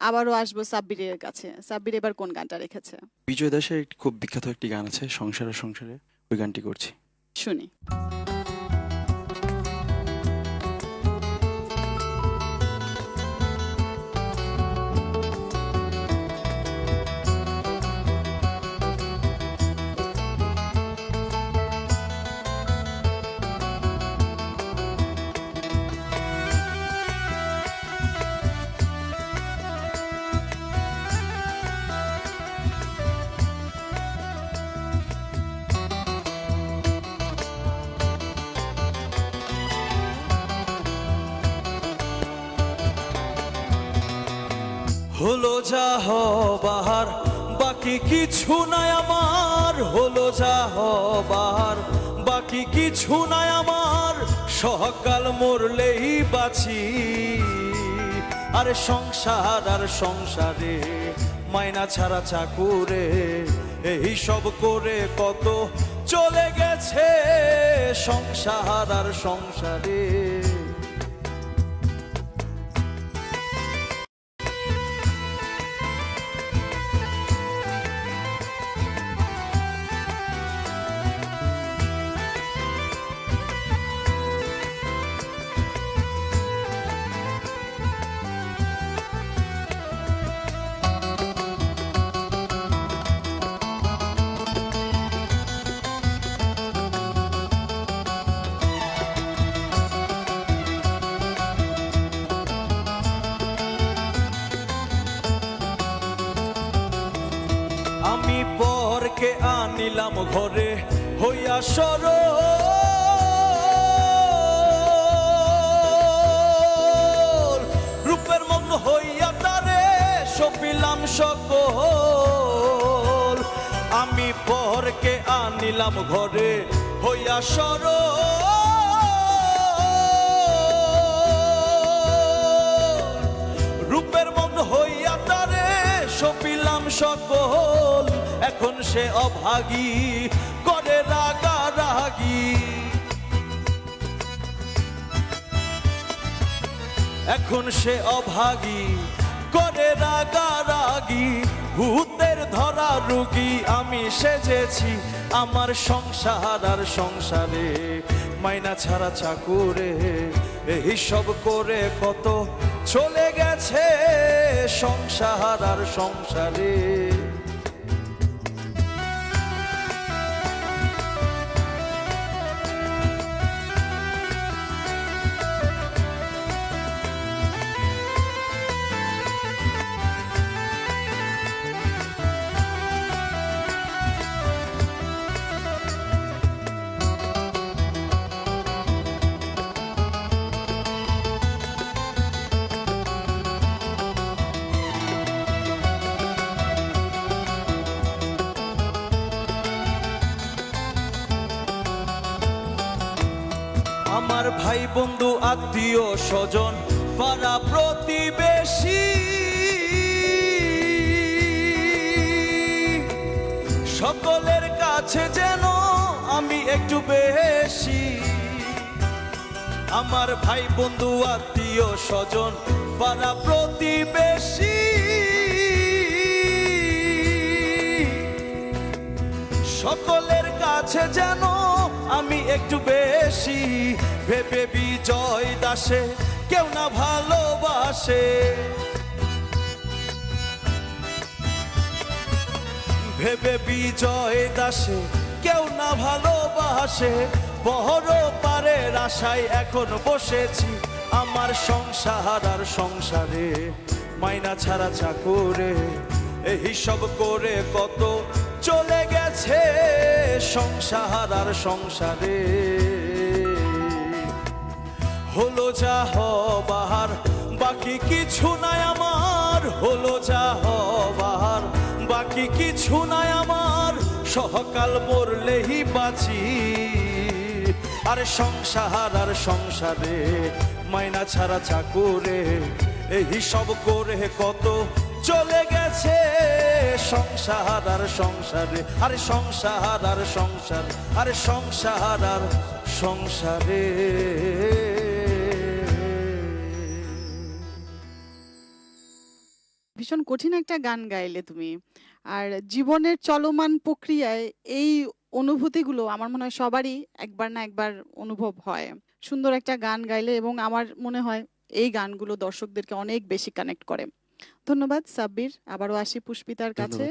আবারও আসবো সাব্বিরের কাছে। সাব্বির এবার কোন গানটা রেখেছে? বিজয় দাসের খুব বিখ্যাত একটি গান আছে, সংসারে সংসারে, ওই গানটি করছি। শুনি। হলো যা হবার বাকি কিছু নাই আমার, হলো যা হবার বাকি কিছু নাই আমার, সকাল মরলেই বাঁচি। আরে সংসার আর সংসারে, মাইনা ছাড়া চাকুরে, এই সব করে কত চলে গেছে সংসার আর সংসারে। আমি পরকে আনিলাম ঘরে হইয়া সরল, রূপের মগ্ন হইয়া তারে সপিলাম সকল। আমি পরকে আনিলাম ঘরে হইয়া সরল, রূপের মগ্ন হইয়া তারে সপিলাম সকল। এখন সে অভাগী করে রাগারাগি, এখন সে অভাগী করে রাগারাগি। ভূতের ধরা রুগী আমি সেজেছি আমার সংসার আর সংসারে, মাইনা ছাড়া চাকুরে, এই সব করে কত চলে গেছে সংসার আর সংসারে। আমার ভাই বন্ধু আত্মীয় স্বজন পাড়া প্রতিবেশী, সকলের কাছে যেন আমি একটু বেশি। আমার ভাই বন্ধু আত্মীয় স্বজন পাড়া প্রতিবেশী, সকলের কাছে যেন আমি একটু বেশি। ভেবে বিজয় দাসে কেউ না ভালোবাসে, ভেবে বিজয় দাসে কেউ না ভালোবাসে। বড় পারের আশায় এখন বসেছি আমার সংসার আর সংসারে, মাইনা ছাড়া চাকুরে, এই সব করে কত চলে গেছে সংসার আর সংসারে। হলো যা হবার বাকি কিছু নাই আমার, হলো যা হবার বাকি কিছু নাই আমার, সকাল মরলেই বাঁচি। আর সংসার আর সংসারে, মাইনা ছাড়া চাকুরে, এই সব করে কত চলে গেছে সংসার আর সংসারে। আরে সংসার আর সংসার, আরে সংসার আর সংসারে। ভীষণ কঠিন একটা গান গাইলে তুমি। আর জীবনের চলমান প্রক্রিয়ায় এই অনুভূতিগুলো আমার মনে হয় সবারই একবার না একবার অনুভব হয়। সুন্দর একটা গান গাইলে এবং আমার মনে হয় এই গানগুলো দর্শকদেরকে অনেক বেশি কানেক্ট করে। ধন্যবাদ সাব্বির। আবারও আসি পুষ্পিতার কাছে। ধন্যবাদ।